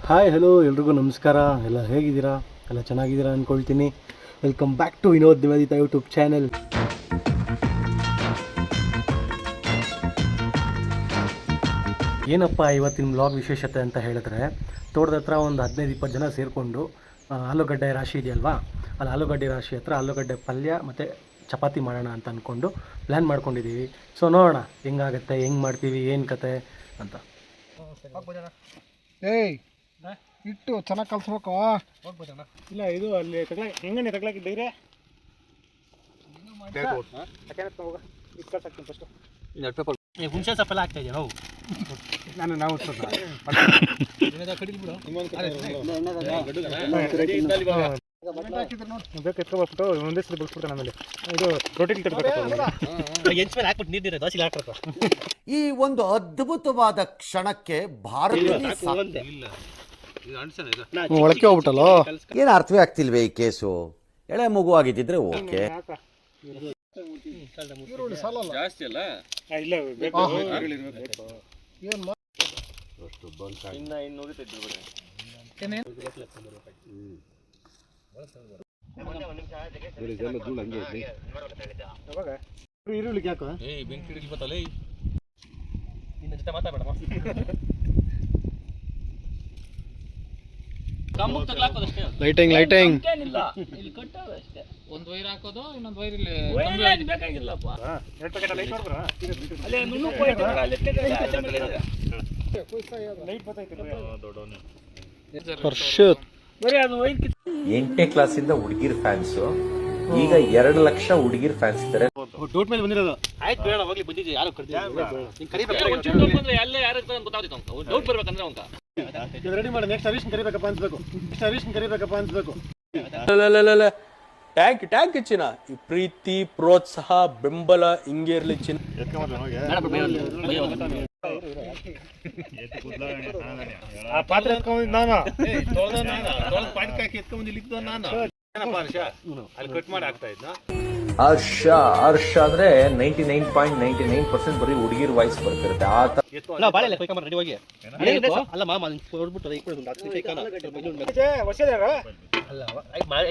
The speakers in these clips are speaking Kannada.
ಹಾಯ್ ಹಲೋ ಎಲ್ರಿಗೂ ನಮಸ್ಕಾರ. ಎಲ್ಲ ಹೇಗಿದ್ದೀರಾ? ಎಲ್ಲ ಚೆನ್ನಾಗಿದ್ದೀರಾ ಅಂದ್ಕೊಳ್ತೀನಿ. Welcome back to Vinod Nivedita YouTube channel. ಏನಪ್ಪ ಇವತ್ತಿನ ಬ್ಲಾಗ್ ವಿಶೇಷತೆ ಅಂತ ಹೇಳಿದ್ರೆ, ತೋಟದ ಹತ್ರ ಒಂದು 15-20 ಜನ ಸೇರಿಕೊಂಡು ಆಲೂಗಡ್ಡೆ ರಾಶಿ ಇದೆಯಲ್ವಾ, ಅಲ್ಲಿ ಆಲೂಗಡ್ಡೆ ರಾಶಿ ಹತ್ರ ಆಲೂಗಡ್ಡೆ ಪಲ್ಯ ಮತ್ತು ಚಪಾತಿ ಮಾಡೋಣ ಅಂತ ಅಂದ್ಕೊಂಡು ಪ್ಲ್ಯಾನ್ ಮಾಡ್ಕೊಂಡಿದ್ದೀವಿ. ಸೊ ನೋಡೋಣ ಹೆಂಗಾಗತ್ತೆ, ಹೆಂಗೆ ಮಾಡ್ತೀವಿ, ಏನು ಕತೆ ಅಂತ. ಏಯ್ ಇಟ್ಟು ಚೆನ್ನಾಗಿ ಕಲ್ಸ್ಬೇಕು. ಹೋಗ್ಬೋದಣ್ಣ? ಇಲ್ಲ ಇದು ಅಲ್ಲಿ ಹೆಂಗನೆ ತಗ್ಲಾಕಿದ್ದೀರಿ ಹುಣಸೆ ಸೊಪ್ಪೆಲ್ಲ ಆಗ್ತಾ ಇದೆಯಾ? ನಾವು ಬೇಕು ಎತ್ಕೊಬಿಟ್ಟು ಒಂದೇ ಸಲ ಬಿಡ್ಸ್ಬಿಡ್ತಾನೆ. ಆಮೇಲೆ ಇದು ರೊಟ್ಟಿ ಹಾಕ್ಬಿಟ್ಟು ನೀರು ದೋಸೆ ಹಾಕ್ಬೇಕು. ಈ ಒಂದು ಅದ್ಭುತವಾದ ಕ್ಷಣಕ್ಕೆ ಭಾರತದಲ್ಲಿ ಒಳಕ್ಕೆ ಹೋಗ್ಬಿಟ್ಟಲ್ಲ, ಏನು ಅರ್ಥವೇ ಆಗ್ತಿಲ್ವೇ ಈ ಕೇಸು. ಎಳೆ ಮಗು ಆಗಿದ್ದಿದ್ರೆ ಓಕೆ. ಜಾಸ್ತಿ ಅಲ್ಲ ಈರುಳ್ಳಿ ಯಾಕೋ ಬೆಂಕಿ ಹಿಡಿಲ್ಬತ್ತಲ್ಲ ನಿನ್ನ ಜೊತೆ ಮಾತಾಡಬೇಡ. ಲೈಟಿಂಗ್ ಒಂದು ವೈರ್ ಹಾಕೋದು, ಇನ್ನೊಂದು ವೈರ್ ಇಲ್ಲಿ ಬೇಕಾಗಿಲ್ಲಪ್ಪ. ಎಂಟನೇ ಕ್ಲಾಸಿಂದ ಹುಡುಗಿರ್ ಫ್ಯಾನ್ಸು, ಈಗ 2 ಲಕ್ಷ ಹುಡುಗಿರ್ ಫ್ಯಾನ್ಸ್ ಇದ್ದಾರೆ. ಡೌಟ್ ಮೇಲೆ ಬಂದಿರೋದು. ಆಯ್ತು ಬೇಡ ಹೋಗ್ಲಿ, ಬಂದಿದ್ದೆ ಯಾರು ಡೌಟ್ ಬರ್ಬೇಕಂದ್ರೆ ಅಂತ ರೆಡಿ ಮಾಡಿ. ನೆಕ್ಸ್ಟ್ ಹರೀಶ್ ಕರಿಬೇಕಪ್ಪ ಅನ್ಸ್ಬೇಕು. ಟ್ಯಾಂಕ್ ಚಿನ್ನ. ಈ ಪ್ರೀತಿ, ಪ್ರೋತ್ಸಾಹ, ಬೆಂಬಲ ಹಿಂಗೆ ಇರ್ಲಿ ಚಿನ್ನ. ಆ ಪಾತ್ರೆ ಎತ್ಕೊಂಡ್ ನಾನು ಅಲ್ಲಿ ಕಟ್ ಮಾಡಿ ಆಗ್ತಾ ಇದ್ನ. ಹರ್ಷ ಅಂದ್ರೆ 99.99% ಬರೀ ಹುಡುಗಿರ್ ವಾಯ್ಸ್ ಬರ್ತಿರುತ್ತೆ. ರೆಡಿ ಹೋಗಿ ಅಲ್ಲ ಮಾಮ ಅಲ್ಲ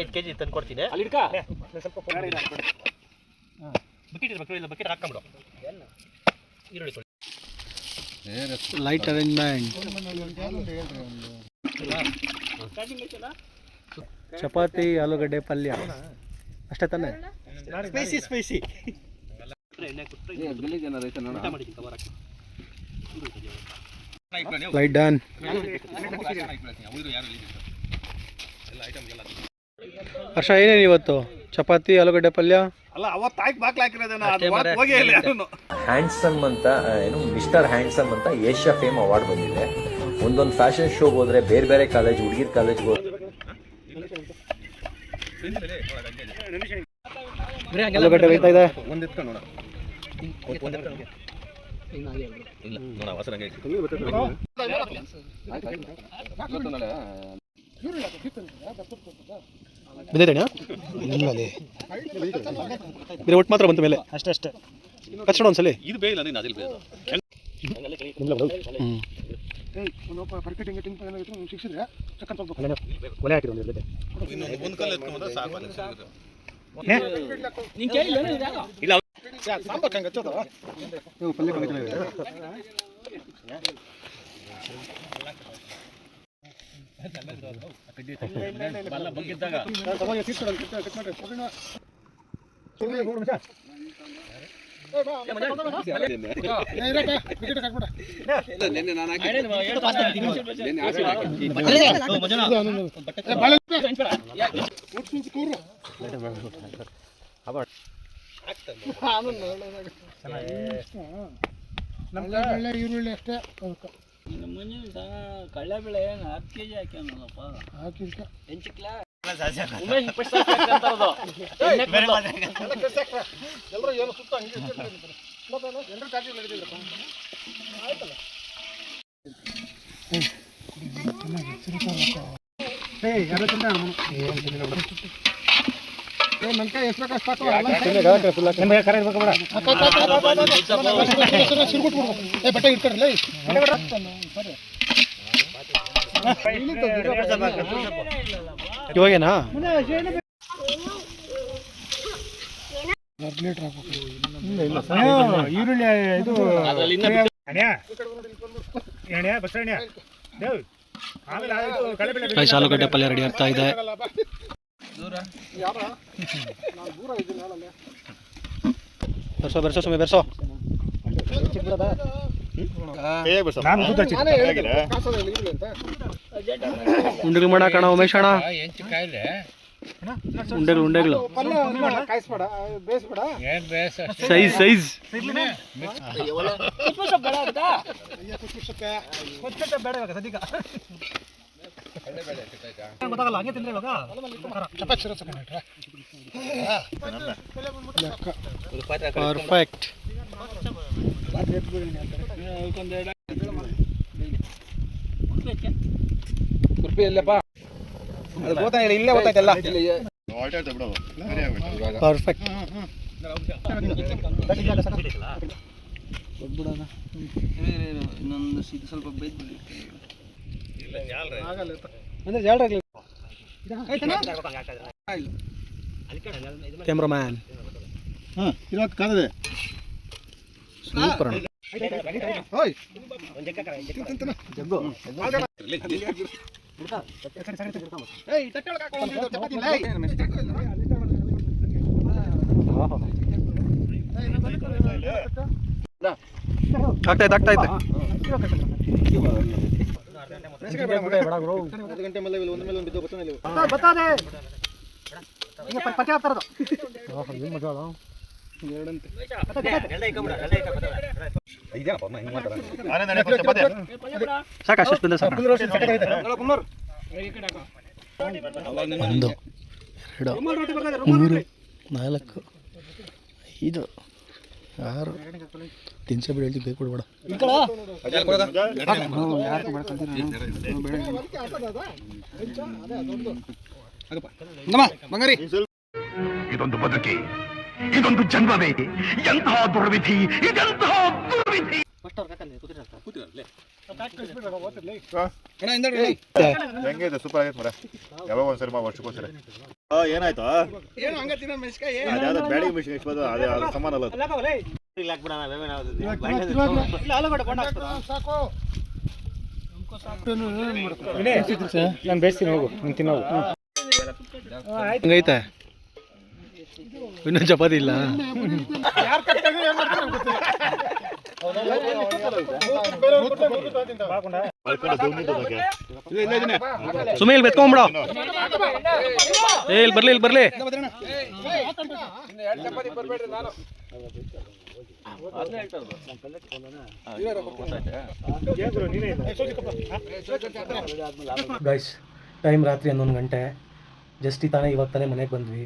5 kg ತಂದು ಕೊಡ್ತೀನಿ. ಅಲ್ಲಿ ಬಕೆಟ್ ಹಾಕೊಂಬಿಡು. Light arrangement. ಚಪಾತಿ ಆಲೂಗಡ್ಡೆ ಪಲ್ಯ ಅಷ್ಟೇ ತಾನೆ? Spicy light done. ಹರ್ಷ ಏನೇನು ಇವತ್ತು? ಚಪಾತಿ ಆಲೂಗಡ್ಡೆ ಪಲ್ಯ. ಅಲ್ಲ ಅವತ್ತು ಹೋಗಿ ಹ್ಯಾಂಡ್ಸಮ್ ಅಂತ ಏನು ಮಿಸ್ಟರ್ ಹ್ಯಾಂಡ್ಸಮ್ ಅಂತ ಏಷ್ಯಾ ಫೇಮ್ ಅವಾರ್ಡ್ ಬಂದಿದೆ. ಒಂದೊಂದು ಫ್ಯಾಷನ್ ಶೋಗೆ ಹೋದ್ರೆ ಬೇರೆ ಬೇರೆ ಕಾಲೇಜ್ ಹುಡುಗಿರ್ ಕಾಲೇಜ್ಗೆ ಹೋದ್ರೆ ಆಲೂಗಡ್ಡೆ ಬೇಯ್ತಾ ಇದೆ. ಬಿದ್ದೇನೆ ಬೇರೆ ಒಟ್ಟು ಮಾತ್ರ ಬಂತ ಮೇಲೆ ಅಷ್ಟೇ ಕಚ್ಚಡ ಒಂದ್ಸಲಿ. ಇದು ಬೇಯಿಲ್ಲ ಅಂದ್ರೆ ಅದಿಲ್ ಬೇಯಿಲ್ಲ. ಒಲೆ ಹಾಕಿದ್ರು ಒಂದು ಕಲ್ಲು ಎತ್ಕೊಂಡ್ರೆ ಸಾಕು. ಇಲ್ಲ ಸಾಂಬಾರ್ ಹಂಗೆ ಹಚ್ಚೋದು ಪಲ್ಯ ಈರುಳ್ಳಿ ಅಷ್ಟೇ. ಕಳ್ಳೆಬೇಳೆ 10 kg ಹಾಕ್ಯಾನಲ್ಲಪ್ಪ. ಎಲ್ಲರೂ ಏನು ಸುತ್ತ ಹಂಗೆ ಎಲ್ಲರೂ ಚಾರ್ಜ್ ನಡೆದಿದ್ರಪ್ಪ. ಆಯ್ತಲ್ಲ ಯಾರು ನಂಗೆ ಎಷ್ಟು ಬಟ್ಟೆ ಇಟ್ಕೊಡ್ರಲ್ಲ ಇವಾಗೇನಾ ಈರುಳ್ಳಿ ಇದು ರೈಸ್ ಆಲೂಗಡ್ಡೆ ಪಲ್ಯ ರೆಡಿ ಆಗ್ತಾ ಇದೆ. ಬೆರ್ಸೋ ಸುಮ್ಮನೆ ಬೆರ್ಸೋ. ಉಂಡೆಗಳು ಮಾಡಾಕಣ ಉಮೇಶ್ ಅಣ್ಣ. ಉಂಡೆಗಳು size perfect. Perfect. Cameraman super ಅಣ್ಣ. ಆಗ್ತಾ ಇದೆ. ಸಾಕು ಬಂದ ಸಾಕು. 1 2 3 4 5 6 ತಿನ್ಸ ಬಿಡಿ ಹೇಳ್ತಿ ಬೇಕು ಬಿಡ್ಬೇಡ. ಇದೊಂದು ಬದುಕಿ, ಇದೊಂದು ಜನ್ಮವೇ, ಎಂತಹ ದುರ್ವಿಧಿ, ಇದೆಂತಹ ದುರ್ವಿಧಿ. ಹೆಂಗಿದೆ? ಸೂಪರ್ ಆಗೈತೆ ಮರ. ಯಾವಾಗ ಒಂದ್ಸರಿ ವರ್ಷಕ್ಕೋಸ್ಕರ ಏನಾಯ್ತು? ಅದ್ಯಾವ್ದು ಬ್ಯಾಡಿಗೆ ಮಿಷನ್ ಇಷ್ಟ ಅದೇ ಅದು ಸಮಾನ ಅಲ್ಲ. ನಾನು ಬೇಯಿಸ್ತೀನಿ, ಹೋಗು ನೀನು ತಿನ್ನೋದು. ಹಂಗೈತೆ ಇನ್ನೂ ಚಪಾತಿ ಇಲ್ಲ. ಸುಮ್ಮನೆ ಇಲ್ಲಿ ಬೆತ್ಕೊಂಬಿಡೋ. ಇಲ್ಲಿ ಬರ್ಲಿ. ಗೈಸ್, ಟೈಮ್ ರಾತ್ರಿ 11 ಗಂಟೆ. ಜಸ್ಟ್ ಇವಾಗ ತಾನೇ ಮನೆಗೆ ಬಂದ್ವಿ.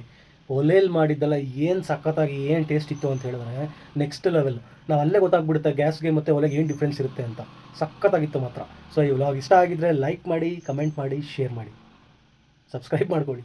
ಒಲೆಯಲ್ಲಿ ಮಾಡಿದ್ದೆಲ್ಲ ಏನು ಸಖತ್ತಾಗಿ ಏನು ಟೇಸ್ಟ್ ಇತ್ತು ಅಂತ ಹೇಳಿದ್ರೆ ನೆಕ್ಸ್ಟ್ ಲೆವೆಲ್. ನಾವು ಅಲ್ಲೇ ಗೊತ್ತಾಗ್ಬಿಡುತ್ತೆ ಗ್ಯಾಸ್ಗೆ ಮತ್ತು ಒಲೆಗೆ ಏನು ಡಿಫ್ರೆನ್ಸ್ ಇರುತ್ತೆ ಅಂತ. ಸಖತ್ತಾಗಿತ್ತು ಮಾತ್ರ. ಸೊ ಈ ವ್ಲಾಗ್ ಇಷ್ಟ ಆಗಿದ್ದರೆ ಲೈಕ್ ಮಾಡಿ, ಕಮೆಂಟ್ ಮಾಡಿ, ಶೇರ್ ಮಾಡಿ, ಸಬ್ಸ್ಕ್ರೈಬ್ ಮಾಡ್ಕೊಳ್ಳಿ.